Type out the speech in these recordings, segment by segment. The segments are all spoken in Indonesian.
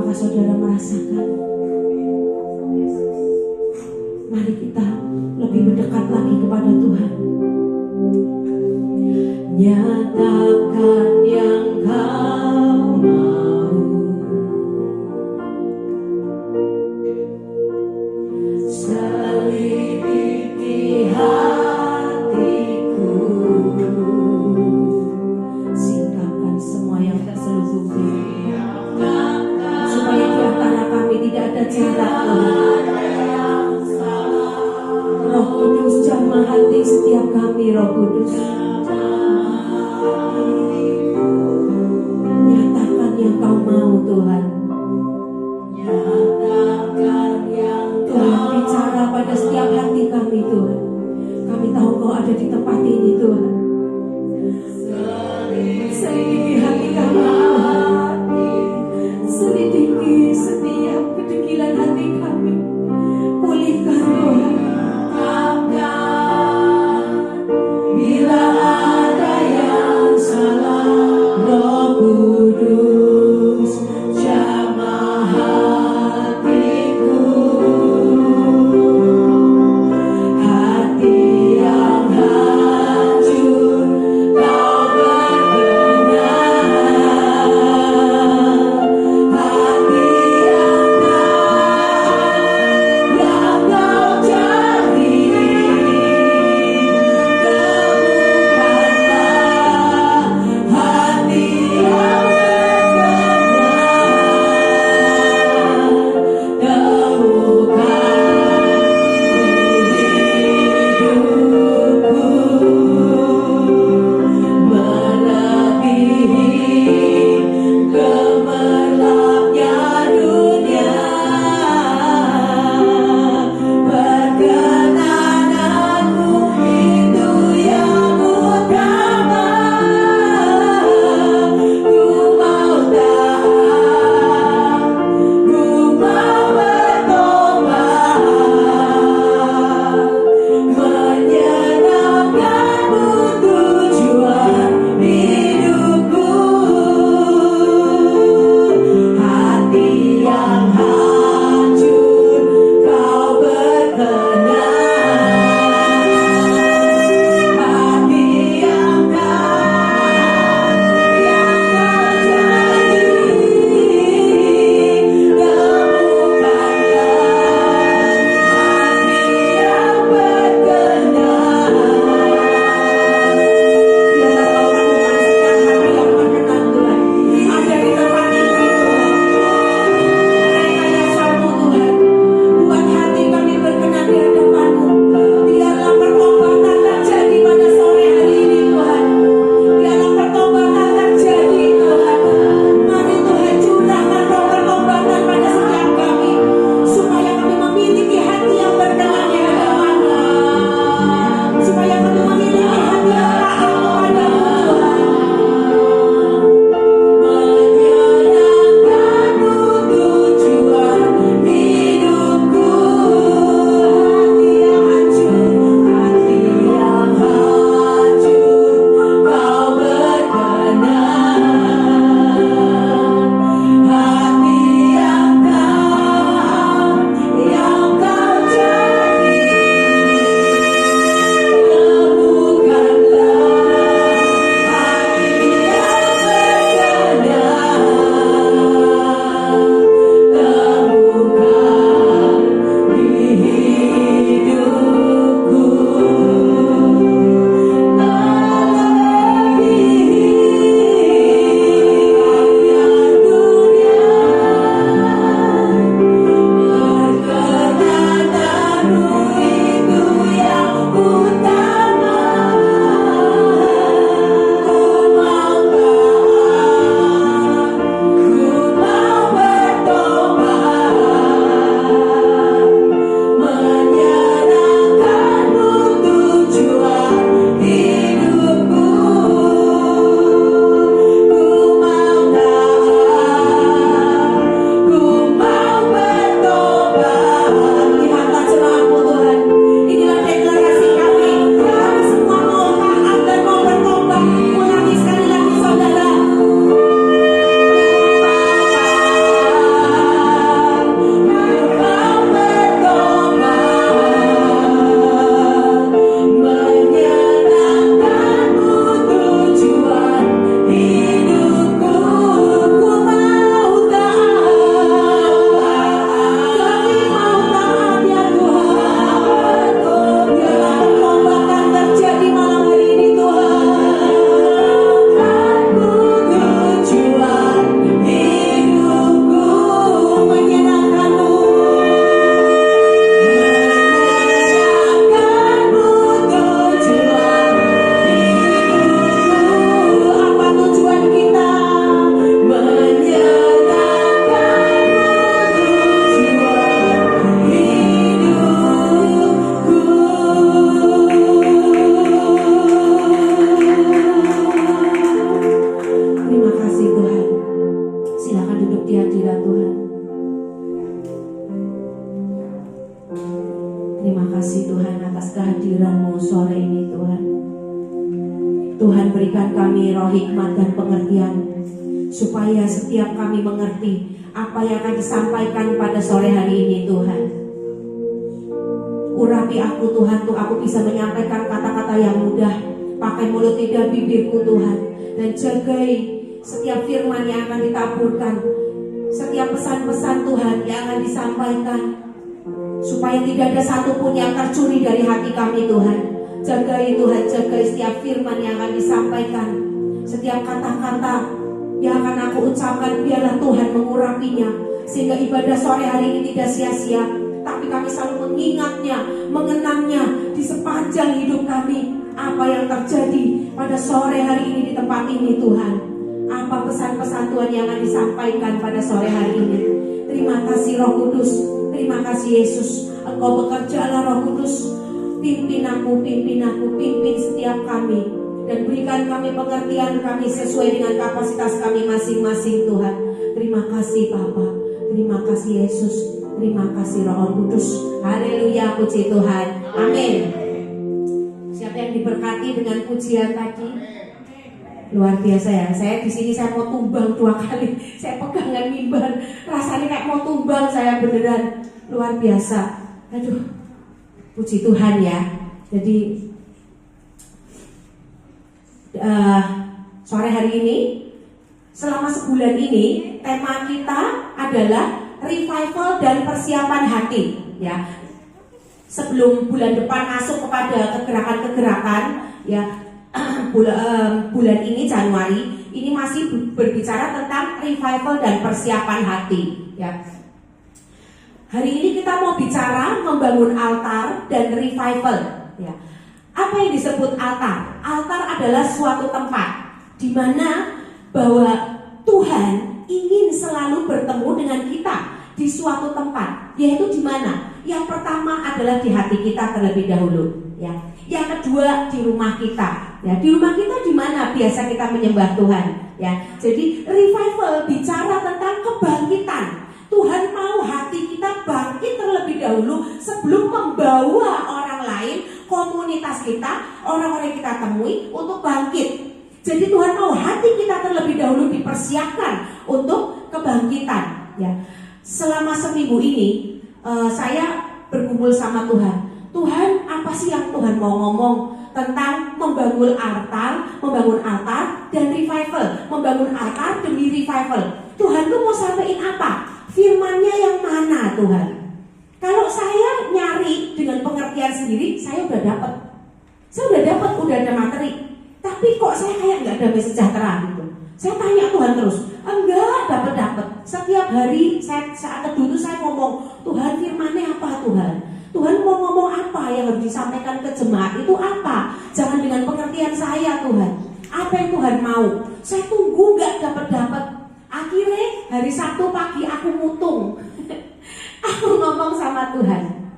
Apakah saudara merasakan? Mari kita lebih mendekat lagi kepada Tuhan. Nyatakan yang kau mau, selidiki hatiku, singkapkan semua yang terselubungi, supaya di antara kami tidak ada jarak. Roh Kudus, jamah hati setiap kami, Roh Kudus. Nyatakan yang kau mau, Tuhan. Tuhan, bicara pada setiap hati kami, Tuhan. Kami tahu kau ada di tempat ini, Tuhan. Selidiki hati kami, Tuhan. Selidiki setiap kedegilan hati kami. Pulihkan, Tuhan. Bila ada yang salah, Roh Kudus, jamah hatiku. Hati yang hancur, kau di hadirat Tuhan. Terima kasih Tuhan atas kehadiran-Mu sore ini Tuhan. Tuhan berikan kami roh hikmat dan pengertian, supaya setiap kami mengerti apa yang akan disampaikan pada sore hari ini Tuhan. Urapi aku Tuhan, untuk aku bisa menyampaikan kata-kata yang mudah, pakai mulut lidah bibirku Tuhan. Dan jagai setiap firman yang akan ditaburkan, setiap pesan-pesan Tuhan yang akan disampaikan, supaya tidak ada satupun yang tercuri dari hati kami Tuhan. Jagai Tuhan, jagai setiap firman yang akan disampaikan, setiap kata-kata yang akan aku ucapkan, biarlah Tuhan mengurapinya, sehingga ibadah sore hari ini tidak sia-sia, tapi kami selalu mengingatnya, mengenangnya di sepanjang hidup kami. Apa yang terjadi pada sore hari ini di tempat ini Tuhan, apa pesan-pesan Tuhan yang akan disampaikan pada sore hari ini. Terima kasih Roh Kudus, terima kasih Yesus, Engkau bekerjalah Roh Kudus. Pimpin aku, pimpin setiap kami, dan berikan kami pengertian kami sesuai dengan kapasitas kami masing-masing Tuhan. Terima kasih Bapa, terima kasih Yesus, terima kasih Roh Kudus. Haleluya, puji Tuhan. Amin. Siapa yang diberkati dengan pujian tadi? Luar biasa ya. Saya di sini saya mau tumbang 2 kali. Saya pegangan mimbar, rasanya kayak mau tumbang saya beneran. Luar biasa. Aduh. Puji Tuhan ya. Jadi sore hari ini, selama sebulan ini, tema kita adalah revival dan persiapan hati ya. Sebelum bulan depan masuk kepada kegerakan-kegerakan ya, bulan ini Januari ini masih berbicara tentang revival dan persiapan hati ya. Hari ini kita mau bicara membangun altar dan revival ya. Apa yang disebut altar? Altar adalah suatu tempat di mana bahwa Tuhan ingin selalu bertemu dengan kita di suatu tempat, yaitu di mana? Yang pertama adalah di hati kita terlebih dahulu ya. Yang kedua di rumah kita ya. Di rumah kita di mana biasa kita menyembah Tuhan ya. Jadi revival bicara tentang kebangkitan. Tuhan mau hati kita bangkit terlebih dahulu sebelum membawa orang lain, komunitas kita, orang-orang yang kita temui untuk bangkit. Jadi Tuhan mau hati kita terlebih dahulu dipersiapkan untuk kebangkitan ya. Selama seminggu ini saya berkumpul sama Tuhan. Tuhan, apa sih yang Tuhan mau ngomong tentang membangun altar dan revival, membangun altar demi revival. Tuhan tuh mau sampaikan apa? Firman-Nya yang mana Tuhan? Kalau saya nyari dengan pengertian sendiri, saya udah dapat, udah ada materi. Tapi kok saya kayak nggak damai sejahtera gitu. Saya tanya Tuhan terus, enggak dapat. Setiap hari saat teduh itu saya ngomong, Tuhan firman-Nya apa Tuhan? Tuhan mau ngomong apa yang harus disampaikan ke jemaat itu apa? Jangan dengan pengertian saya Tuhan. Apa yang Tuhan mau? Saya tunggu nggak dapat. Akhirnya hari Sabtu pagi aku mutung. Aku ngomong sama Tuhan,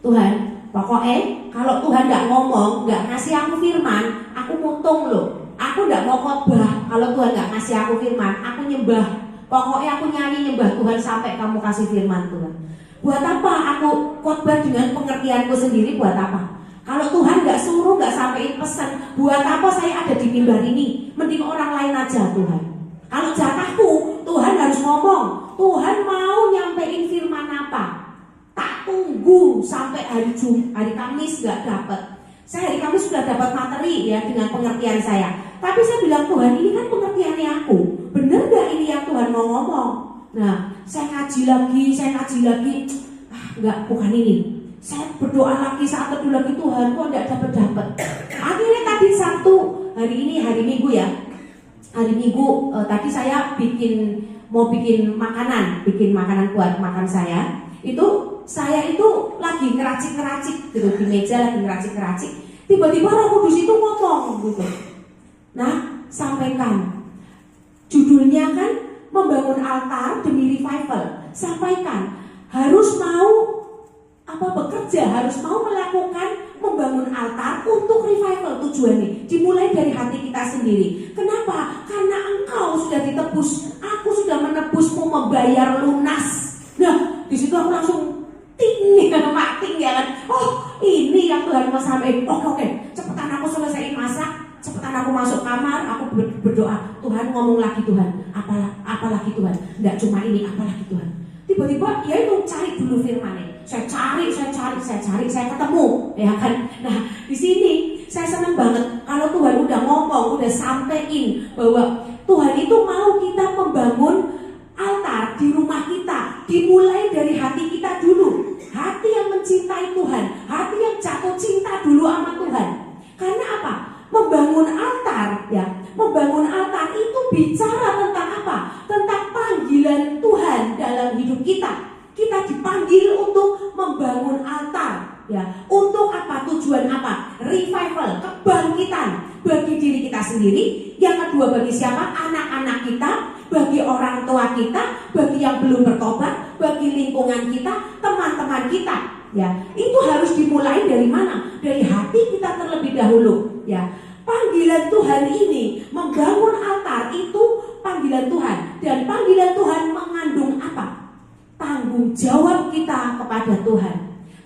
Tuhan, pokoknya kalau Tuhan gak ngomong, gak ngasih aku firman, aku mutung loh. Aku gak mau khotbah kalau Tuhan gak ngasih aku firman. Aku nyembah. Pokoknya aku nyanyi nyembah Tuhan sampai kamu kasih firman Tuhan. Buat apa aku khotbah dengan pengertianku sendiri? Buat apa? Kalau Tuhan gak suruh, gak sampein pesan, buat apa saya ada di mimbar ini? Mending orang lain aja Tuhan. Kalau jatahku, Tuhan harus ngomong. Tuhan mau nyampein firman apa? Tak tunggu sampai hari Kamis gak dapat. Saya hari Kamis sudah dapat materi ya dengan pengertian saya. Tapi saya bilang Tuhan, ini kan pengertiannya aku. Bener gak ini yang Tuhan mau ngomong? Nah, saya kaji lagi. Enggak, bukan ini. Saya berdoa lagi, saat teduh lagi, Tuhan kok enggak dapat. Akhirnya tadi Sabtu, hari ini hari Minggu ya. Hari Minggu tadi saya mau bikin makanan buat makan saya. Saya itu lagi ngeracik gitu di meja, lagi ngeracik. Tiba-tiba Roh Kudus itu ngomong gitu. Nah, sampaikan. Judulnya kan membangun altar demi revival. Sampaikan harus mau bekerja, harus mau melakukan membangun altar untuk revival. Tujuannya dimulai dari hati kita sendiri. Kenapa? Karena engkau sudah ditebus, aku sudah menebusmu membayar lunas. Nah, di situ aku langsung ting ya kan. Oh, ini yang Tuhan mau sampaikan. Oke, cepetan aku selesaiin masak, cepetan aku masuk kamar, aku berdoa. Tuhan ngomong lagi Tuhan, apalagi Tuhan. Enggak cuma ini, apalagi Tuhan. Tiba-tiba ya itu cari dulu firman-nya. Saya cari, saya ketemu, ya kan. Nah, di sini saya senang banget kalau Tuhan udah ngomong, udah sampein bahwa Tuhan itu mau kita membangun altar di rumah kita, dimulai dari hati kita dulu. Hati yang mencintai Tuhan, hati yang jatuh cinta dulu sama Tuhan. Karena apa? Membangun altar, ya. Membangun altar itu bicara tentang apa? Tentang panggilan Tuhan dalam hidup kita. Kita dipanggil untuk membangun altar, ya. Untuk apa? Tujuan apa? Revival, kebangkitan bagi diri kita sendiri. Yang kedua, bagi siapa? Anak-anak kita, bagi orang tua kita, bagi yang belum bertobat, bagi lingkungan kita, teman-teman kita, ya. Itu harus dimulai dari mana? Dari hati kita terlebih dahulu, ya. Panggilan Tuhan ini, membangun altar itu panggilan Tuhan. Dan panggilan Tuhan mengandung apa? Tanggung jawab kita kepada Tuhan.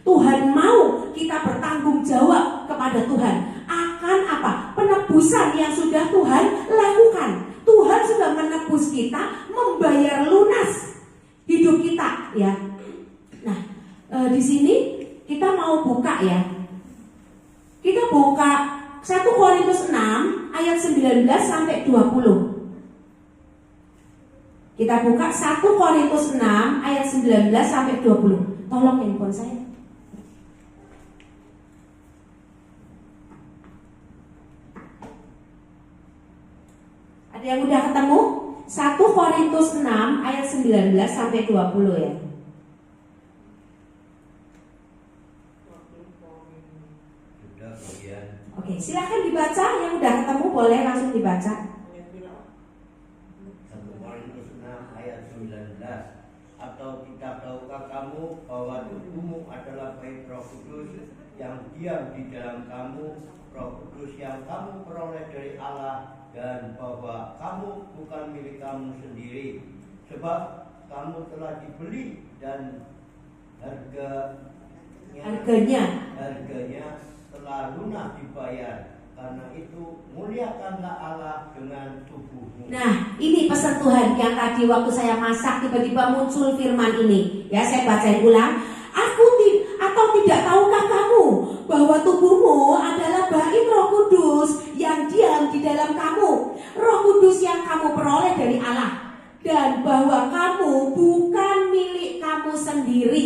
Tuhan mau kita bertanggung jawab kepada Tuhan akan apa? Penebusan yang sudah Tuhan lakukan. Tuhan sudah menebus kita, membayar lunas hidup kita, ya. Nah, di sini kita mau buka, ya. Kita buka 1 Korintus 6 ayat 19 sampai 20. Kita buka 1 Korintus 6 ayat 19 sampai 20. Tolong handphone saya. Ada yang udah ketemu? 1 Korintus 6 ayat 19 sampai 20 ya. Oke, silakan dibaca. Yang udah ketemu boleh langsung dibaca. 1 Korintus 6 ayat 19. Atau tidak tahukah kamu bahwa tubuhmu adalah bait Roh Kudus yang diam di dalam kamu, Roh Kudus yang kamu peroleh dari Allah, dan bahwa kamu bukan milik kamu sendiri, sebab kamu telah dibeli dan harganya telah lunas dibayar. Karena itu muliakanlah Allah dengan tubuhmu. Nah, ini pesan Tuhan yang tadi waktu saya masak tiba-tiba muncul firman ini. Ya, saya bacain ulang. Atau tidak tahukah kamu bahwa tubuhmu adalah bait Roh Kudus yang diam di dalam kamu, Roh Kudus yang kamu peroleh dari Allah, dan bahwa kamu bukan milik kamu sendiri.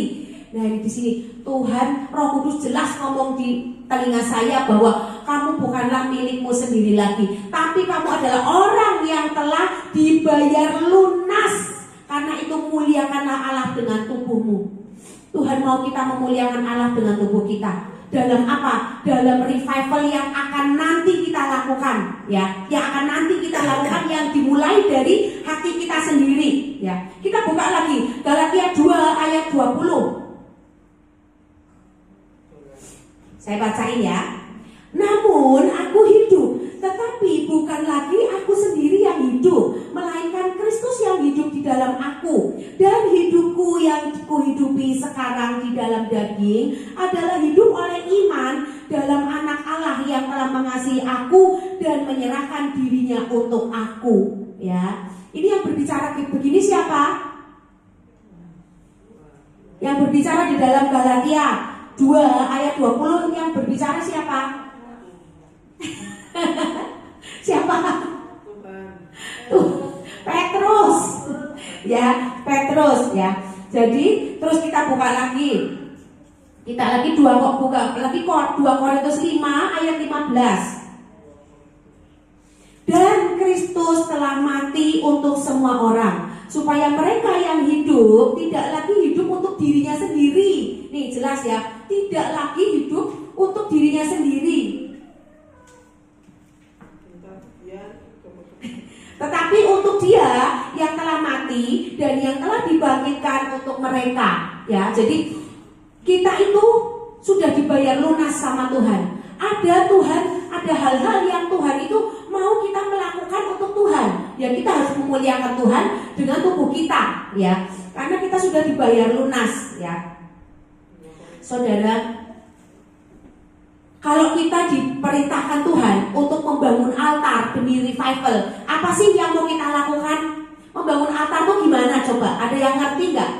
Nah, di sini Tuhan Roh Kudus jelas ngomong di telinga saya bahwa kamu bukanlah milikmu sendiri lagi, tapi kamu adalah orang yang telah dibayar lunas. Karena itu muliakanlah Allah dengan tubuhmu. Tuhan mau kita memuliakan Allah dengan tubuh kita. Dalam apa? Dalam revival yang akan nanti kita lakukan, ya. Yang akan nanti kita lakukan, yang dimulai dari hati kita sendiri, ya. Kita buka lagi Galatia 2 ayat 20. Saya bacain ya. Namun aku hidup, tetapi bukan lagi aku sendiri yang hidup, melainkan Kristus yang hidup di dalam aku. Dan hidupku yang kuhidupi sekarang di dalam daging adalah hidup oleh iman dalam Anak Allah yang telah mengasihi aku dan menyerahkan dirinya untuk aku. Ya, ini yang berbicara begini siapa? Yang berbicara di dalam Galatia 2 ayat 20, yang berbicara siapa? Siapa? Tuh, Petrus. Ya, Petrus ya. Jadi terus kita buka lagi. Kita lagi 2 Korintus 5 ayat 15. Dan Kristus telah mati untuk semua orang, supaya mereka yang hidup tidak lagi hidup untuk dirinya sendiri. Nih jelas ya, tidak lagi hidup untuk dirinya sendiri, tetapi untuk Dia yang telah mati dan yang telah dibangkitkan untuk mereka. Ya, jadi kita itu sudah dibayar lunas sama Tuhan. Ada hal-hal yang Tuhan itu mau kita melakukan untuk Tuhan. Ya kita harus memuliakan Tuhan dengan tubuh kita, ya. Karena kita sudah dibayar lunas, ya. Saudara, kalau kita diperintahkan Tuhan untuk membangun altar demi revival, apa sih yang mau kita lakukan? Membangun altar itu gimana coba? Ada yang ngerti nggak?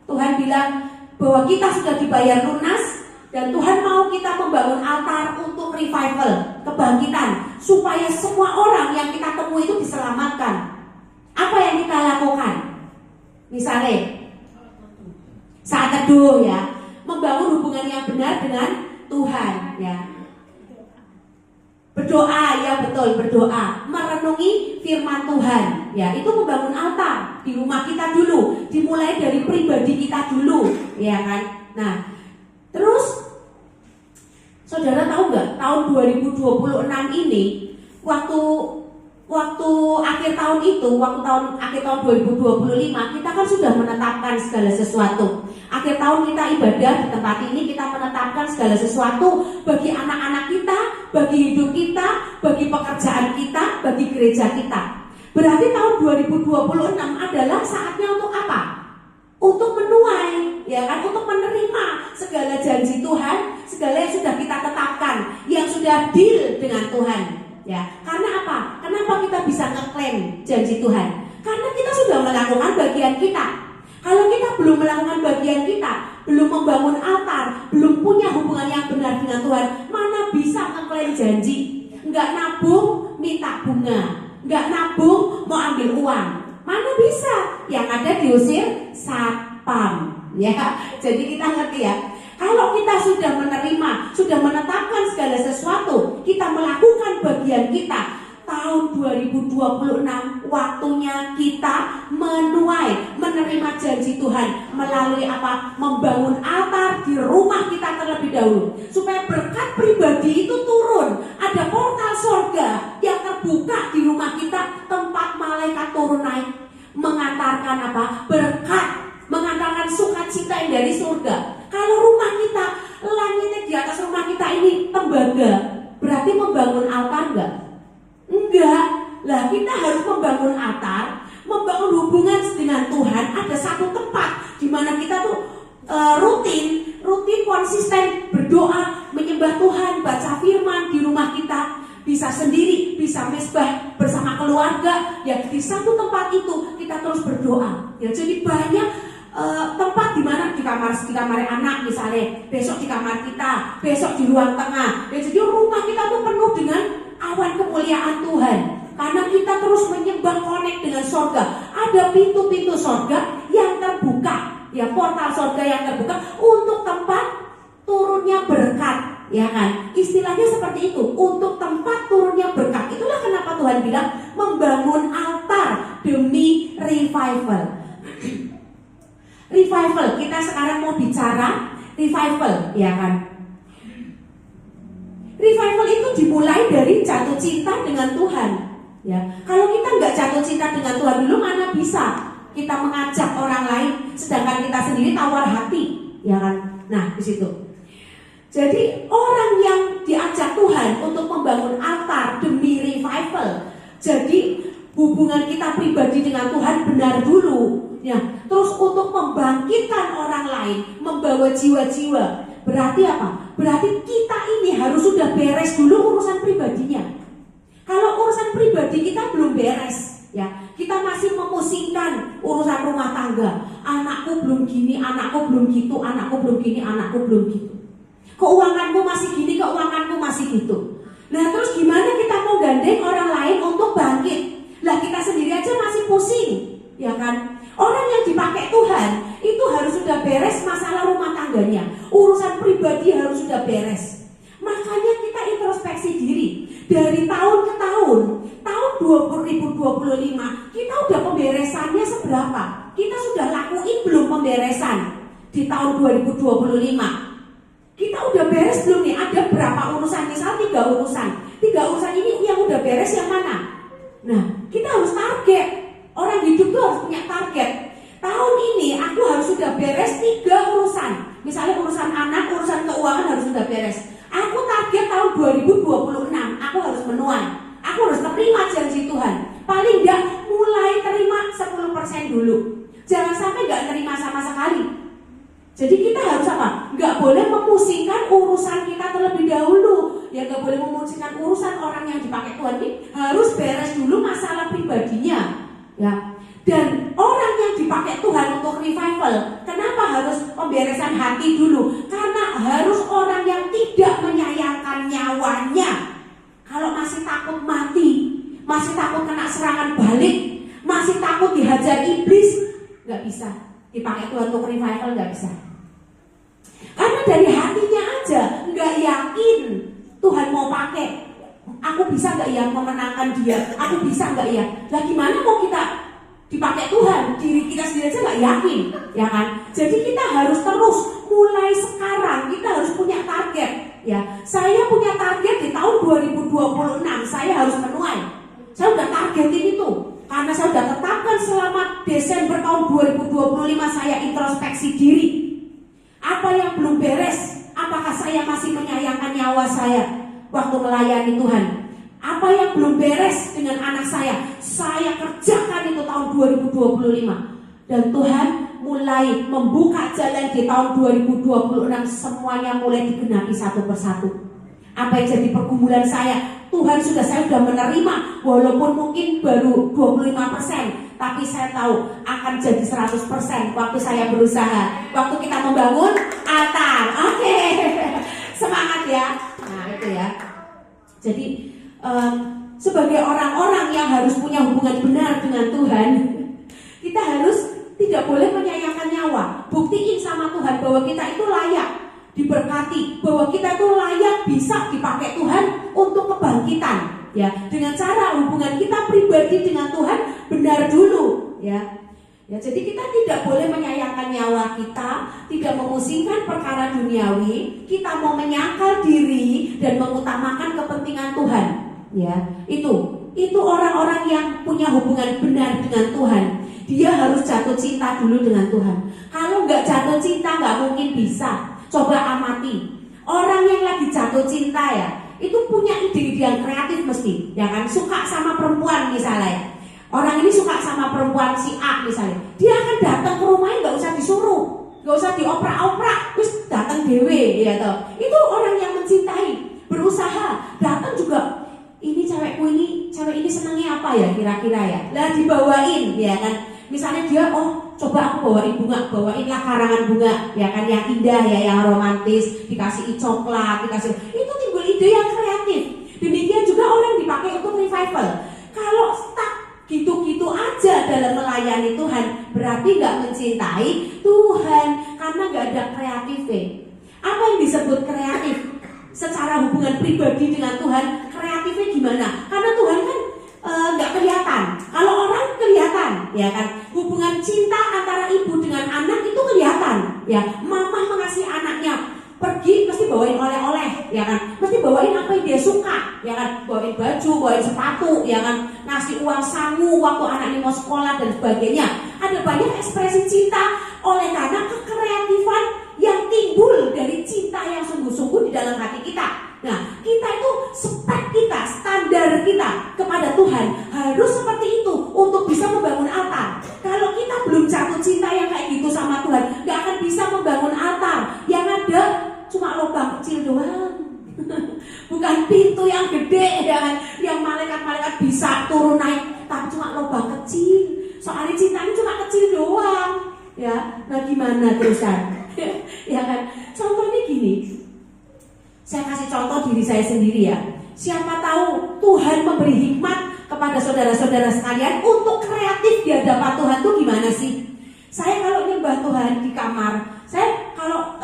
Tuhan bilang bahwa kita sudah dibayar lunas dan Tuhan mau kita membangun altar untuk revival, kebangkitan, supaya semua orang yang kita temui itu diselamatkan. Apa yang kita lakukan? Misalnya saat teduh, ya, membangun hubungan yang benar dengan Tuhan, ya. Berdoa, ya betul, berdoa, merenungi firman Tuhan, ya, itu membangun altar di rumah kita dulu, dimulai dari pribadi kita dulu, ya kan. Nah, terus saudara tahu nggak, tahun 2026 ini, waktu akhir tahun itu, akhir tahun 2025, kita kan sudah menetapkan segala sesuatu. Akhir tahun kita ibadah di tempat ini, kita menetapkan segala sesuatu bagi anak-anak kita, bagi hidup kita, bagi pekerjaan kita, bagi gereja kita. Berarti tahun 2026 adalah saatnya untuk apa? Untuk menuai, ya kan? Untuk menerima segala janji Tuhan, segala yang sudah kita tetapkan, yang sudah deal dengan Tuhan. Ya, karena apa? Kenapa kita bisa ngeklaim janji Tuhan? Karena kita sudah melakukan bagian kita. Kalau kita belum melakukan bagian kita, belum membangun altar, belum punya hubungan yang benar dengan Tuhan, mana bisa ngeklaim janji? Enggak nabung, minta bunga. Enggak nabung, mau ambil uang. Mana bisa? Yang ada diusir satpam. Ya, jadi kita ngerti ya. Kalau kita sudah menerima, sudah menetapkan segala sesuatu, kita melakukan bagian kita, tahun 2026 waktunya kita menuai, menerima janji Tuhan melalui apa? Membangun altar di rumah kita terlebih dahulu, supaya berkat pribadi itu turun. Ada portal surga yang terbuka di rumah kita, tempat malaikat turun naik, mengantarkan apa? Berkat, mengantarkan sukacita yang dari surga. Kalau rumah kita, langitnya di atas rumah kita ini tembaga, berarti membangun altar enggak? Enggak. Lah kita harus membangun altar, membangun hubungan dengan Tuhan. Ada satu tempat di mana kita tuh rutin konsisten berdoa, menyembah Tuhan, baca firman di rumah kita. Bisa sendiri, bisa mesbah bersama keluarga. Ya di satu tempat itu kita terus berdoa. Ya jadi banyak tempat di mana di kamar anak misalnya, besok di kamar kita, besok di ruang tengah. Ya, jadi rumah kita tuh penuh dengan awan kemuliaan Tuhan. Karena kita terus menyembah, connect dengan sorga. Ada pintu-pintu sorga yang terbuka, ya portal sorga yang terbuka untuk tempat turunnya berkat, ya kan? Istilahnya seperti itu, untuk tempat turunnya berkat. Itulah kenapa Tuhan bilang membangun altar demi revival. Revival, kita sekarang mau bicara revival, ya kan? Revival itu dimulai dari jatuh cinta dengan Tuhan, ya. Kalau kita nggak jatuh cinta dengan Tuhan dulu, mana bisa kita mengajak orang lain, sedangkan kita sendiri tawar hati, ya kan? Nah, di situ. Jadi orang yang diajak Tuhan untuk membangun altar demi revival, jadi hubungan kita pribadi dengan Tuhan benar dulu. Ya, terus untuk membangkitkan orang lain, membawa jiwa-jiwa. Berarti apa? Berarti kita ini harus sudah beres dulu urusan pribadinya. Kalau urusan pribadi kita belum beres, ya, kita masih memusingkan urusan rumah tangga. Anakku belum gini, anakku belum gitu, anakku belum gini, anakku belum gitu. Keuanganku masih gini, keuanganku masih gitu. Nah, terus gimana kita mau gandeng orang lain untuk bangkit? Lah kita sendiri aja masih pusing, ya kan? Orang yang dipakai Tuhan itu harus sudah beres masalah rumah tangganya, urusan pribadi harus sudah beres. Makanya kita introspeksi diri dari tahun ke tahun. Tahun 2025 kita udah pemberesannya seberapa? Kita sudah lakuin belum pemberesan di tahun 2025? Kita udah beres belum nih? Ada berapa urusan? Misal 3 urusan. 3 urusan ini yang udah beres yang mana? Nah, kita harus target. Orang hidup tuh harus punya target. Tahun ini aku harus sudah beres 3 urusan. Misalnya urusan anak, urusan keuangan harus sudah beres. Aku target tahun 2026 aku harus menuai. Aku harus terima dulu. Jangan sampai nggak nerima sama sekali. Jadi kita harus apa? Nggak boleh memusingkan urusan kita terlebih dahulu. Ya nggak boleh memusingkan urusan orang yang dipakai Tuhan ini. Harus beres dulu masalah pribadinya. Ya. Dan orang yang dipakai Tuhan untuk revival, kenapa harus pemberesan hati dulu? Karena harus orang yang tidak menyayangkan nyawanya. Kalau masih takut mati, masih takut kena serangan balik, masih takut dihajar iblis, nggak bisa dipakai Tuhan untuk revival, nggak bisa. Karena dari hatinya aja nggak yakin Tuhan mau pakai. Aku bisa nggak ya memenangkan dia? Aku bisa nggak ya? Lah gimana mau kita dipakai Tuhan? Diri kita sendiri aja nggak yakin, ya kan? Jadi kita harus terus mulai sekarang. Kita harus punya target. Ya, saya punya target di tahun 2026. Saya harus menuai. Saya udah targetin itu. Karena saya udah tetapkan selama Desember tahun 2025 saya introspeksi diri. Apa yang belum beres? Apakah saya masih menyayangkan nyawa saya waktu melayani Tuhan? Apa yang belum beres dengan anak saya kerjakan itu tahun 2025. Dan Tuhan mulai membuka jalan di tahun 2026. Semuanya mulai digenapi satu persatu. Apa yang jadi pergumulan saya, saya sudah menerima. Walaupun mungkin baru 25%, tapi saya tahu akan jadi 100% waktu saya berusaha. Waktu kita membangun altar. Oke. Semangat ya. Nah itu ya. Jadi sebagai orang-orang yang harus punya hubungan benar dengan Tuhan, kita harus tidak boleh menyayangkan nyawa. Buktiin sama Tuhan bahwa kita itu layak diberkati, bahwa kita itu layak bisa dipakai Tuhan untuk kebangkitan. Ya, dengan cara hubungan kita pribadi dengan Tuhan benar dulu. Ya, jadi kita tidak boleh menyayangkan nyawa kita, tidak memusingkan perkara duniawi. Kita mau menyangkal diri dan mengutamakan kepentingan Tuhan. Ya, itu orang-orang yang punya hubungan benar dengan Tuhan. Dia harus jatuh cinta dulu dengan Tuhan. Kalau nggak jatuh cinta nggak mungkin bisa. Coba amati orang yang lagi jatuh cinta ya, itu punya ide-ide yang kreatif mesti, ya kan? Suka sama perempuan misalnya. Orang ini suka sama perempuan si A misalnya. Dia akan datang ke rumahnya nggak usah disuruh, nggak usah dioprak-oprak, terus datang dewe, ya toh. Itu orang yang mencintai, berusaha, datang juga. Ini cewek ini senangnya apa ya kira-kira ya? Lah dibawain, ya kan? Misalnya dia, coba aku bawainlah karangan bunga, ya kan, yang indah ya, yang romantis, dikasih coklat, itu timbul ide yang kreatif. Demikian juga orang dipakai untuk revival. Kalau stuck gitu-gitu aja dalam melayani Tuhan, berarti nggak mencintai Tuhan, karena nggak ada kreatifnya. Apa yang disebut kreatif? Secara hubungan pribadi dengan Tuhan, kreatifnya gimana? Karena Tuhan kan nggak kelihatan. Kalau orang kelihatan, ya kan? Hubungan cinta antara ibu dengan anak itu kelihatan, ya. Mama mengasihi anaknya, pergi mesti bawain oleh-oleh, ya kan? Mesti bawain apa yang dia suka, ya kan? Bawain baju, bawain sepatu, ya kan? Ngasih uang sangu waktu anaknya mau sekolah dan sebagainya. Ada banyak ekspresi cinta oleh karena kekreatifan yang timbul dari cinta yang sungguh-sungguh di dalam hati kita. Nah, kita itu spek kita, standar kita kepada Tuhan harus seperti itu untuk bisa membangun altar. Kalau kita belum jatuh cinta yang kayak gitu sama Tuhan, gak akan bisa membangun altar. Yang ada cuma lubang kecil doang. Bukan pintu yang gede, ya kan? Yang malaikat-malaikat bisa turun naik, tapi cuma lubang kecil. Soalnya cinta ini cuma kecil doang. Ya, nah gimana terusan? Ya kan? Contohnya gini. Saya kasih contoh diri saya sendiri ya. Siapa tahu Tuhan memberi hikmat kepada saudara-saudara sekalian untuk kreatif di hadapan Tuhan tuh gimana sih? Saya kalau nyembah Tuhan di kamar, saya kalau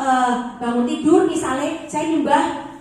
bangun tidur misalnya, saya nyembah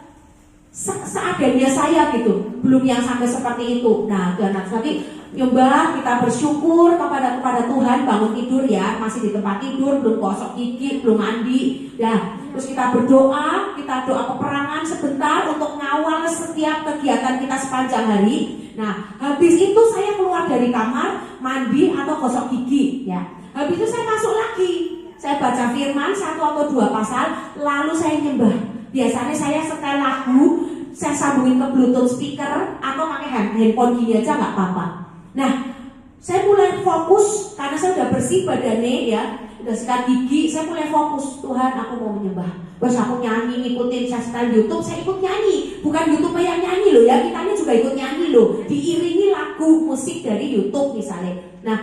seadanya saya gitu, belum yang sampai seperti itu. Nah, Tuhan nanti nyembah, kita bersyukur kepada Tuhan, bangun tidur ya, masih di tempat tidur, belum gosok gigi, belum mandi, ya. Terus kita berdoa, kita doa peperangan sebentar untuk ngawal setiap kegiatan kita sepanjang hari. Nah, habis itu saya keluar dari kamar, mandi atau gosok gigi, ya. Habis itu saya masuk lagi, saya baca firman 1 atau 2 pasal, lalu saya nyembah. Biasanya saya setel lagu, saya sambungin ke Bluetooth speaker atau pakai handphone gini aja nggak apa-apa. Nah, Saya mulai fokus karena saya udah bersih badannya ya, udah sikat gigi, saya mulai fokus. Tuhan, aku mau menyembah. Terus aku nyanyi, ngikutin saya YouTube, saya ikut nyanyi. Bukan YouTube yang nyanyi loh ya, kitanya juga ikut nyanyi loh. Diiringi lagu musik dari YouTube misalnya. Nah,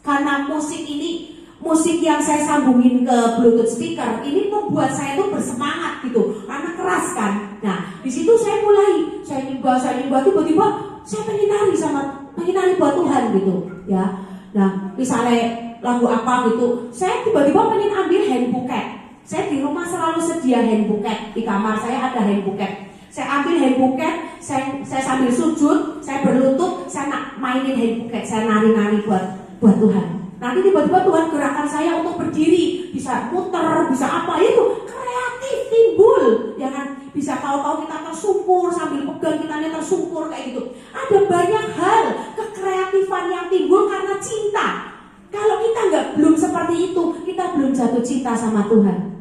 karena musik yang saya sambungin ke Bluetooth speaker ini membuat saya tuh bersemangat gitu, karena keras kan. Nah, di situ saya nyembah, tiba-tiba saya pengen nari buat Tuhan gitu ya. Nah, misalnya lagu apa gitu, saya tiba-tiba pengen ambil hand bucket. Saya di rumah selalu sedia hand bucket, di kamar saya ada hand bucket. Saya ambil hand bucket, saya sambil sujud, saya berlutut, saya mainin hand bucket, saya nari-nari buat Tuhan. Nanti tiba-tiba Tuhan gerakan saya untuk berdiri, bisa muter, bisa apa itu, kreatif timbul, ya kan? Bisa tahu-tahu kita tersungkur sambil pegang kitanya tersungkur kayak gitu. Ada banyak hal kekreatifan yang timbul karena cinta. Kalau kita belum seperti itu, kita belum jatuh cinta sama Tuhan.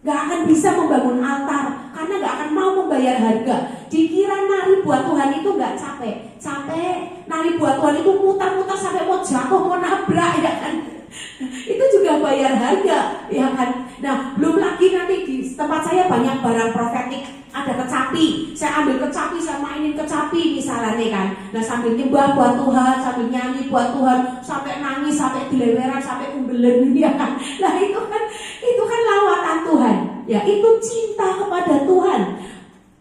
Gak akan bisa membangun altar karena gak akan mau membayar harga. Dikira nari buat Tuhan itu gak capek. Nari buat Tuhan itu muter-muter sampai mau jatuh, mau nabrak ya kan. Itu juga bayar harga ya kan. Nah, belum lagi nanti di tempat saya banyak barang profetik. Ada kecapi, saya ambil kecapi, saya mainin kecapi misalnya kan. Nah, sambil nyembah buat Tuhan, sambil nyanyi buat Tuhan, sampai nangis, sampai dileweran, sampai umbelen ya kan. Nah, itu kan lawatan Tuhan. Ya, itu cinta kepada Tuhan.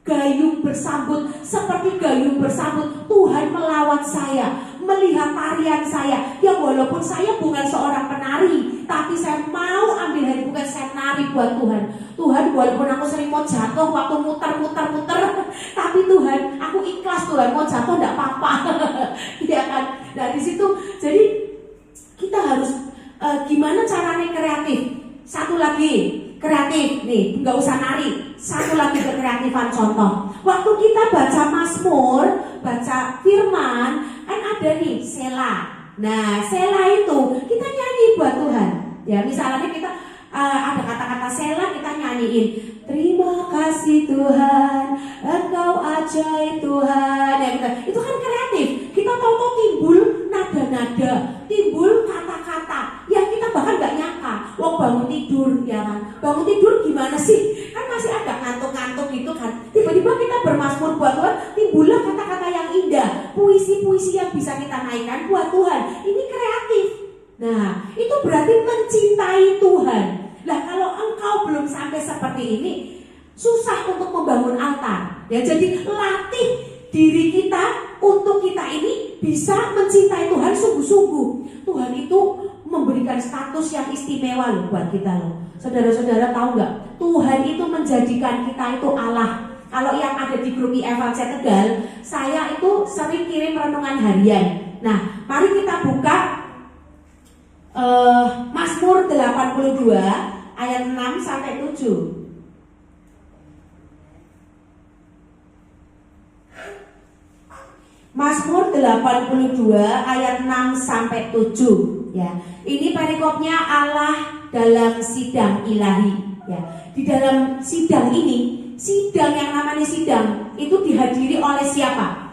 Gayung bersambut, seperti gayung bersambut, Tuhan melawat saya, melihat tarian saya. Ya walaupun saya bukan seorang penari, tapi saya mau ambil hari bukan saya nari buat Tuhan. Tuhan, walaupun aku sering mau jatuh waktu muter, tapi Tuhan, aku ikhlas Tuhan, mau jatuh enggak apa-apa. Ya kan? Nah, di situ jadi kita harus gimana caranya kreatif. Satu lagi kreatif nih, nggak usah nari. Satu lagi kekreatifan contoh. Waktu kita baca Mazmur, baca Firman, kan ada nih Sela. Nah, Sela itu kita nyanyi buat Tuhan. Ya, misalnya kita ada kata-kata Sela, kita nyanyiin. Terima kasih Tuhan, Engkau ajaib Tuhan. Ya, itu kan kreatif. Kita tahu-tahu timbul nada-nada, timbul kata-kata yang kita bahkan nggak nyangka. Wong bangun tidur, ya kan? Bangun tidur gimana sih? Kan masih agak ngantuk-ngantuk gitu kan. Tiba-tiba kita bermazmur buat Tuhan, timbullah kata-kata yang indah, puisi-puisi yang bisa kita naikkan buat Tuhan. Ini kreatif. Nah, itu berarti mencintai Tuhan. Nah, kalau engkau belum sampai seperti ini, susah untuk membangun altar. Ya, jadi latih diri kita untuk kita ini bisa mencintai Tuhan sungguh-sungguh. Tuhan itu memberikan status yang istimewa loh buat kita loh. Saudara-saudara tahu nggak? Tuhan itu menjadikan kita itu Allah. Kalau yang ada di grup IFC Tegal, saya itu sering kirim renungan harian. Nah, mari kita buka Mazmur 82 ayat 6 sampai 7. Mazmur 82 ayat 6 sampai 7 ya. Ini perikopnya Allah dalam sidang ilahi ya. Di dalam sidang ini, sidang yang namanya sidang itu dihadiri oleh siapa?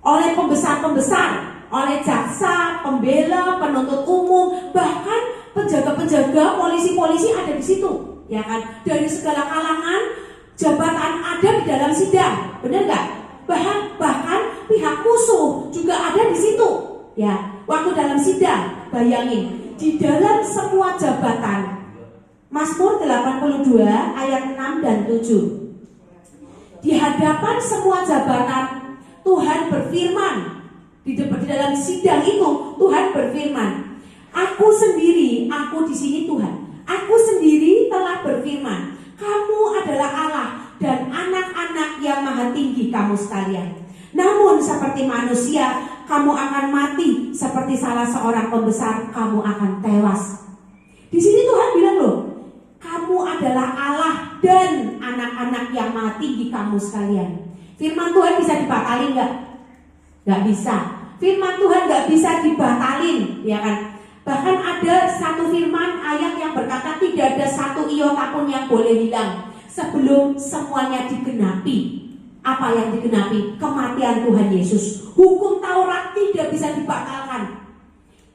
Oleh pembesar-pembesar, oleh jaksa, pembela, penuntut umum, bahkan penjaga-penjaga, polisi-polisi ada di situ ya kan. Dari segala kalangan jabatan ada di dalam sidang. Benar nggak? Bahkan pihak musuh juga ada di situ ya. Waktu dalam sidang, bayangin di dalam semua jabatan. Mazmur 82 ayat 6 dan 7. Di hadapan semua jabatan Tuhan berfirman. Di dalam sidang itu Tuhan berfirman, aku di sini Tuhan. Aku sendiri telah berfirman, kamu adalah Allah dan anak-anak yang maha tinggi kamu sekalian. Namun seperti manusia, kamu akan mati. Seperti salah seorang pembesar, kamu akan tewas. Di sini Tuhan bilang loh, kamu adalah Allah dan anak-anak yang maha tinggi kamu sekalian. Firman Tuhan bisa dibatalin nggak? Nggak bisa. Firman Tuhan nggak bisa dibatalin, ya kan? Bahkan ada satu firman ayat yang berkata tidak ada satu iota pun yang boleh hilang sebelum semuanya digenapi. Apa yang digenapi? Kematian Tuhan Yesus. Hukum Taurat tidak bisa dibatalkan.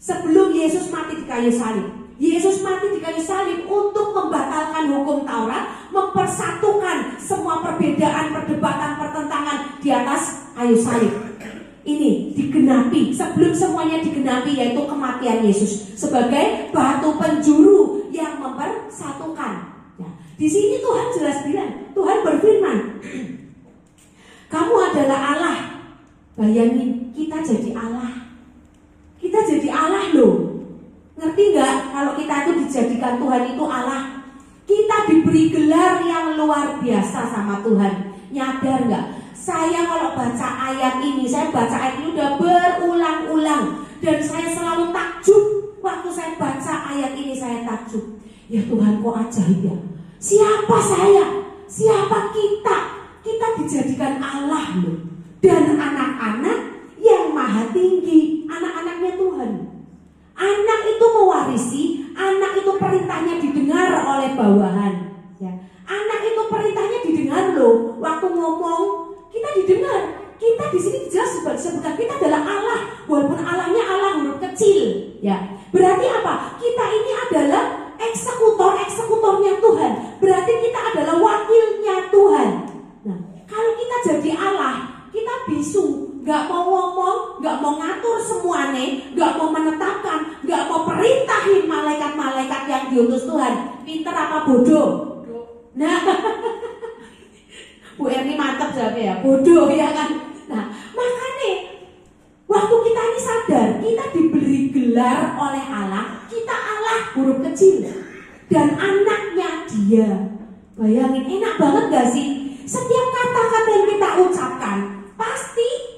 Sebelum Yesus mati di kayu salib. Yesus mati di kayu salib untuk membatalkan hukum Taurat, mempersatukan semua perbedaan, perdebatan, pertentangan di atas kayu salib. Ini digenapi, sebelum semuanya digenapi, yaitu kematian Yesus sebagai batu penjuru yang mempersatukan. Ya, di sini Tuhan jelas bilang, Tuhan berfirman, kamu adalah Allah. Bayangin, kita jadi Allah. Kita jadi Allah loh. Ngerti gak kalau kita itu dijadikan Tuhan itu Allah? Kita diberi gelar yang luar biasa sama Tuhan. Nyadar gak? Saya kalau baca ayat ini, saya baca ayat ini udah berulang-ulang. Dan saya selalu takjub. Waktu saya baca ayat ini saya takjub. Ya Tuhan, kok ajaib ya. Siapa saya? Siapa kita? Kita dijadikan Allah loh. Dan anak-anak yang maha tinggi, anak-anaknya Tuhan. Anak itu mewarisi, anak itu perintahnya didengar oleh bawahan. Ya. Anak itu perintahnya didengar loh. Waktu ngomong kita didengar. Kita di sini jelas sebutkan kita adalah Allah, walaupun Allahnya Allah huruf kecil. Ya. Berarti apa? Kita ini adalah eksekutornya Tuhan. Berarti kita adalah wakilnya Tuhan. Nah, kalau kita jadi Allah, kita bisu. Gak mau ngomong, gak mau ngatur semuanya, gak mau menetapkan, gak mau perintahin malaikat-malaikat yang diutus Tuhan. Pinter apa bodoh? Nah, Bu Erni mantap jawabnya ya, bodoh ya kan. Nah, makanya waktu kita ini sadar, kita diberi gelar oleh Allah, kita Allah huruf kecil dan anaknya Dia. Bayangin, enak banget gak sih? Setiap kata-kata yang kita ucapkan pasti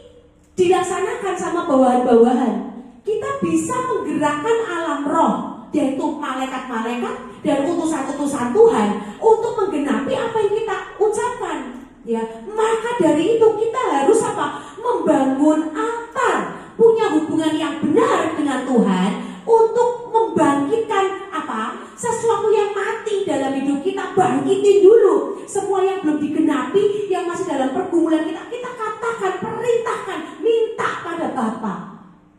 dilaksanakan sama bawahan-bawahan. Kita bisa menggerakkan alam roh, yaitu malaikat-malaikat dan utusan-utusan Tuhan untuk menggenapi apa yang kita ucapkan. Ya, maka dari itu kita harus apa? Membangun altar, punya hubungan yang benar dengan Tuhan untuk membangkitkan apa? Sesuatu yang mati dalam hidup kita, bangkitin dulu. Semua yang belum digenapi, yang masih dalam pergumulan kita katakan, perintahkan, minta pada Bapa.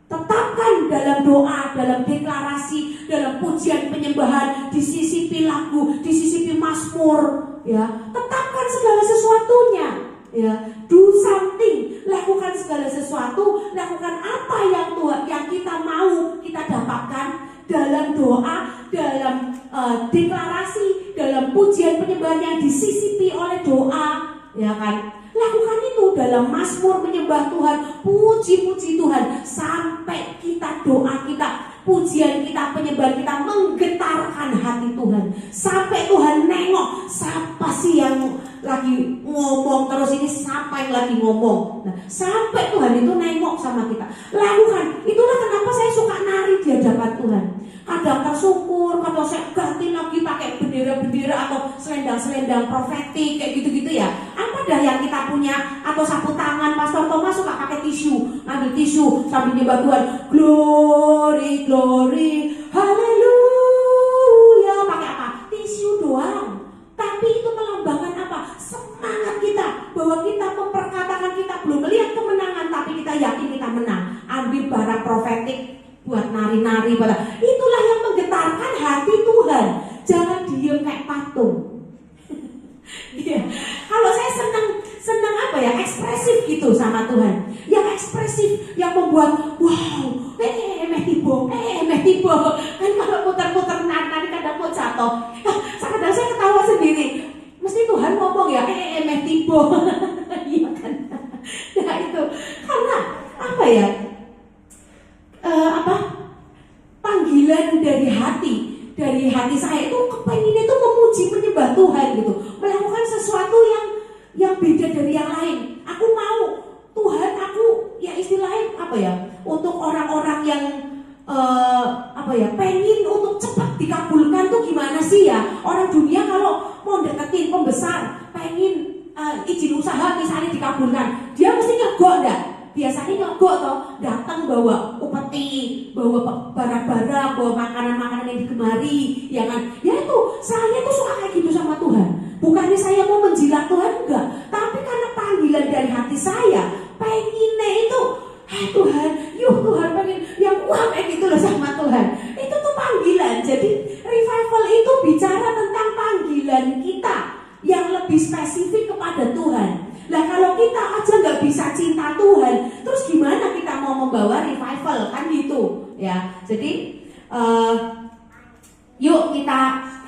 Tetapkan dalam doa, dalam deklarasi, dalam pujian penyembahan, disisipi lagu, disisipi mazmur, ya. Tetapkan segala sesuatunya, ya. Do something, lakukan segala sesuatu, lakukan apa yang Tuhan, yang kita mau kita dapatkan dalam doa, dalam deklarasi, dalam pujian penyembahan yang disisipi oleh doa, ya kan? Lakukan itu dalam mazmur menyembah Tuhan, puji-puji Tuhan, sampai kita doa kita, pujian kita, penyembahan kita menggetarkan hati Tuhan, sampai Tuhan nengok siapa sih yang lagi ngomong terus ini, siapa yang lagi ngomong. Nah, sampai Tuhan itu nengok sama kita. Lakukan. Itulah kenapa saya suka nari di hadapan Tuhan. Kadang tersungkur, kadang saya ganti lagi pakai bendera-bendera atau selendang-selendang profetik kayak gitu-gitu ya. Apa dah yang kita punya, atau sapu tangan. Pastor Thomas suka pakai tisu, ambil tisu sambil nyembah Tuhan. Glory, glory, haleluya. Pakai apa? Tisu doang. Tapi itu melambangkan apa? Semangat kita, bahwa kita memperkatakan kita belum melihat kemenangan, tapi kita yakin kita menang. Ambil barang profetik buat nari-nari, itulah yang menggetarkan hati Tuhan. Jangan diem kayak patung. Ya. Kalau saya senang apa ya, ekspresif gitu sama Tuhan. Yang ekspresif, yang membuat wow, meh tibo. Kan kalau putar-putar nari kadang mau jatuh. Kadang saya ketawa sendiri. Mesti Tuhan ngomong ya, meh tibo. Iya kan? Nah itu karena apa ya? Panggilan dari hati saya itu kepengen itu memuji menyembah Tuhan gitu, melakukan sesuatu yang beda dari yang lain. Aku mau Tuhan, aku ya istilahnya apa ya, untuk orang-orang yang pengen untuk cepat dikabulkan tuh gimana sih ya? Orang dunia kalau mau deketin pembesar, pengen izin usaha misalnya dikabulkan, dia mesti nyegok enggak? Biasanya nyogok toh, datang bawa upeti, bawa barang-barang, bawa makanan-makanan yang digemari, ya kan? Ya itu, saya tuh suka kayak gitu sama Tuhan. Bukannya saya mau menjilat Tuhan, enggak. Tapi karena panggilan dari hati saya, pengennya itu, Tuhan, yuk Tuhan pengen yang kayak gitu loh sama Jadi revival itu bicara tentang panggilan kita yang lebih spesifik kepada Tuhan. Lah kalau kita aja nggak bisa cinta Tuhan, terus gimana kita mau membawa revival, kan gitu ya. Jadi yuk kita,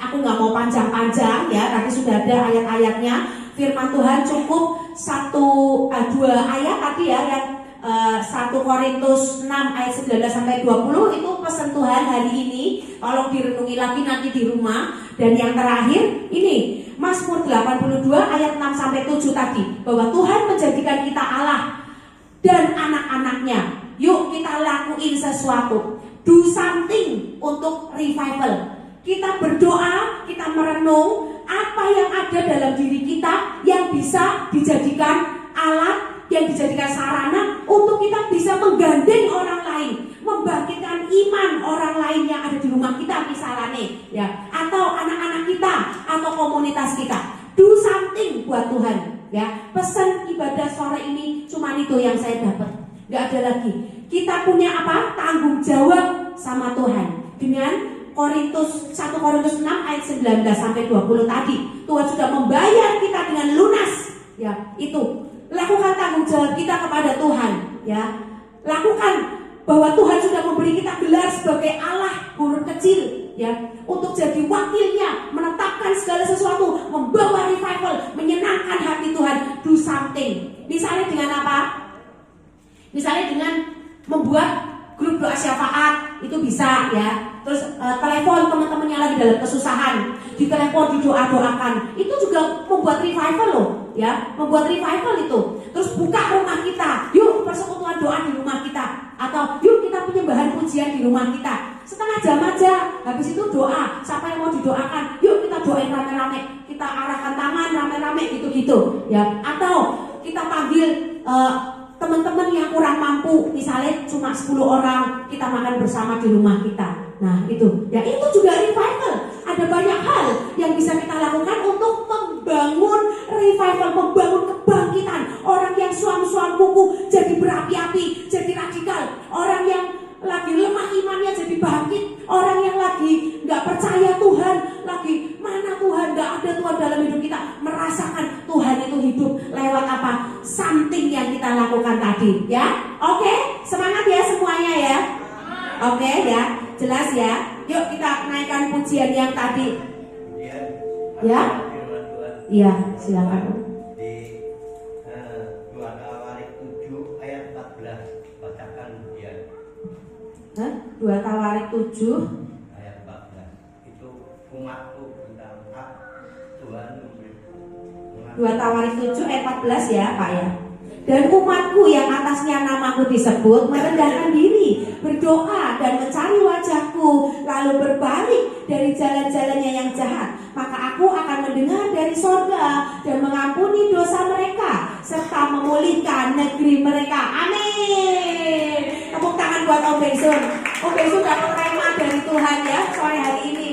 aku nggak mau panjang-panjang ya, tadi sudah ada ayat-ayatnya. Firman Tuhan cukup 2 ayat tadi ya, yang 1 Korintus 6 ayat 19 sampai 20 itu pesan Tuhan hari ini. Tolong direnungi lagi nanti di rumah. Dan yang terakhir ini Mazmur 82 ayat 6 sampai 7 tadi, bahwa Tuhan menjadikan kita Allah dan anak-anaknya. Yuk kita lakuin sesuatu, do something untuk revival. Kita berdoa, kita merenung apa yang ada dalam diri kita yang bisa dijadikan alat, yang dijadikan sarana untuk kita bisa menggandeng orang lain, membangkitkan iman orang lain yang ada di rumah kita misalnya ya, atau anak-anak kita atau komunitas kita. Do something buat Tuhan ya. Pesan ibadah sore ini cuma itu yang saya dapat, nggak ada lagi. Kita punya apa? Tanggung jawab sama Tuhan dengan 1 Korintus 6 ayat 19 sampai 20 tadi. Tuhan sudah membayar kita dengan lunas ya. Itu lakukan tanggung jawab kita kepada Tuhan ya. Lakukan bahwa Tuhan sudah memberi kita gelar sebagai Allah huruf kecil ya, untuk jadi wakilnya, menetapkan segala sesuatu, membawa revival, menyenangkan hati Tuhan. Do something. Misalnya dengan apa? Misalnya dengan membuat grup doa syafaat, itu bisa ya. Terus telepon teman-teman yang lagi dalam kesusahan, ditelepon, didoa-doakan. Itu juga membuat revival loh ya, membuat revival itu. Terus buka rumah kita, yuk persekutuan doa di rumah kita, atau yuk kita penyembahan pujian di rumah kita. Setengah jam aja, habis itu doa. Siapa yang mau didoakan, yuk kita doain rame-rame, kita arahkan tangan rame-rame gitu-gitu ya. Atau kita panggil teman-teman yang kurang mampu, misalnya cuma 10 orang, kita makan bersama di rumah kita. Nah itu, ya itu juga revival. Ada banyak hal yang bisa kita lakukan untuk membangun revival, membangun kebangkitan. Orang yang suam-suam kuku jadi berapi-api, jadi radikal. Orang yang lagi lemah imannya jadi bangkit. Orang yang lagi gak percaya Tuhan, lagi mana Tuhan, gak ada Tuhan dalam hidup kita, merasakan Tuhan itu hidup lewat apa? Something yang kita lakukan tadi ya. Oke, semangat ya semuanya ya. Oke ya, jelas ya. Yuk kita naikkan pujian yang tadi. Ya? Iya, silakan. Di 2 Tawarik 7 ayat 14 bacakan pujian. 2 Tawarik 7 ayat 14. Itu umatku tentang hak Tuhan memberi. 2 Tawarik 7 ayat 14 ya Pak ya. Dan umatku yang atasnya namaku disebut merendahkan diri, berdoa dan mencari wajahku, lalu berbalik dari jalan-jalannya yang jahat, maka aku akan mendengar dari sorga dan mengampuni dosa mereka serta memulihkan negeri mereka. Amin. Tepuk tangan buat Om Besun. Om Besun dapat rema dari Tuhan ya sore hari ini.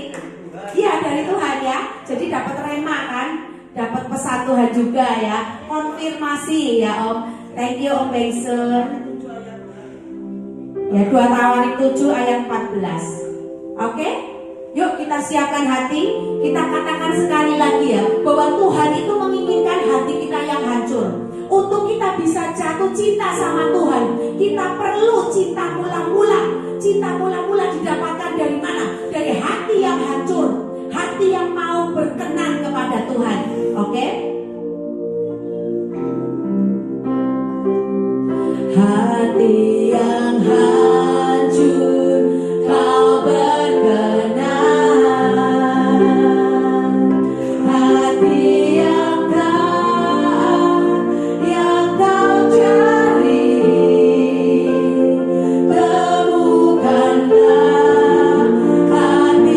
Iya dari Tuhan ya. Jadi dapat rema kan, dapat pesan Tuhan juga ya. Konfirmasi ya Om. Thank you Om Besun. Ya 2 Tawarik 7 ayat 14. Oke? Yuk kita siapkan hati. Kita katakan sekali lagi ya, bahwa Tuhan itu menginginkan hati kita yang hancur. Untuk kita bisa jatuh cinta sama Tuhan, kita perlu cinta mula-mula. Cinta mula-mula didapatkan dari mana? Dari hati yang hancur, hati yang mau berkenan kepada Tuhan. Oke? Hati yang hancur, kau berkenan. Hati yang taat, yang kau cari. Temukanlah hati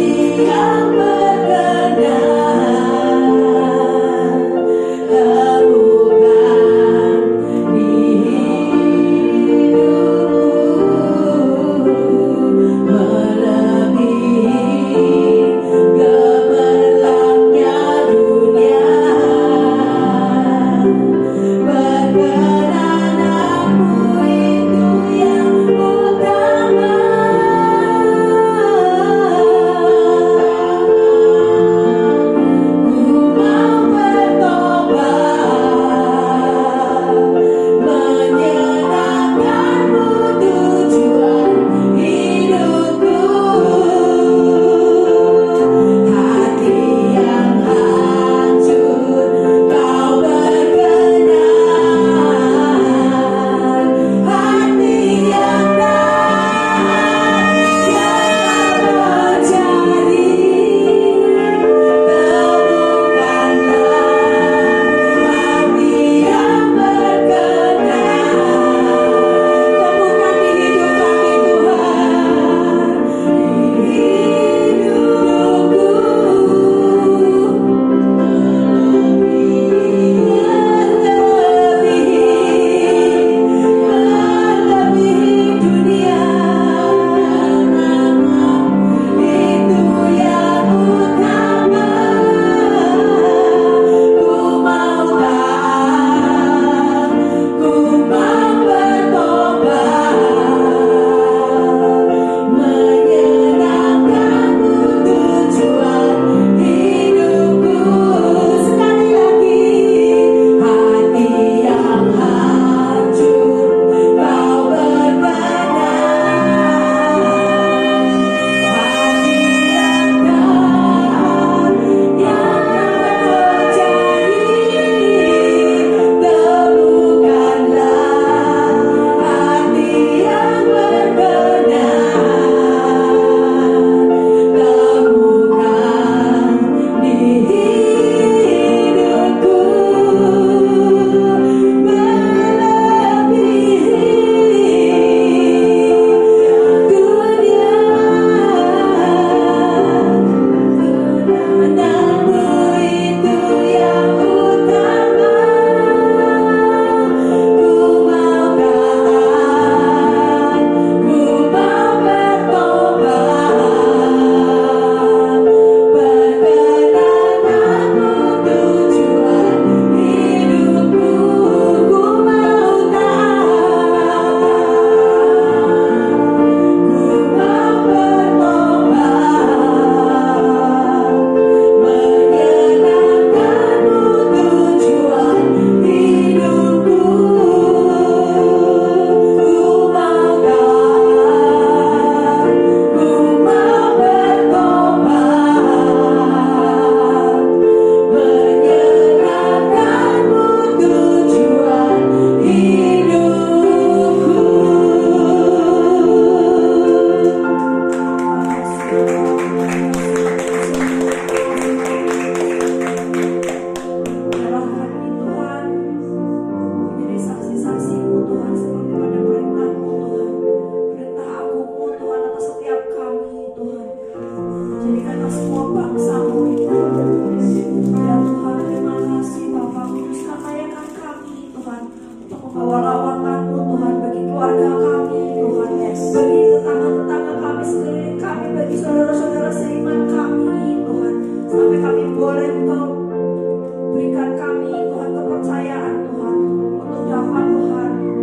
semua bangsa-Mu itu. Ya Tuhan, terima kasih Bapa, kuduskan layanan kami Tuhan, untuk membawa lawatan-Mu Tuhan bagi keluarga kami Tuhan, bagi tetangga-tetangga kami sekeliling kami, bagi saudara-saudara seiman kami Tuhan, sampai kami boleh Engkau berikan kami Tuhan kepercayaan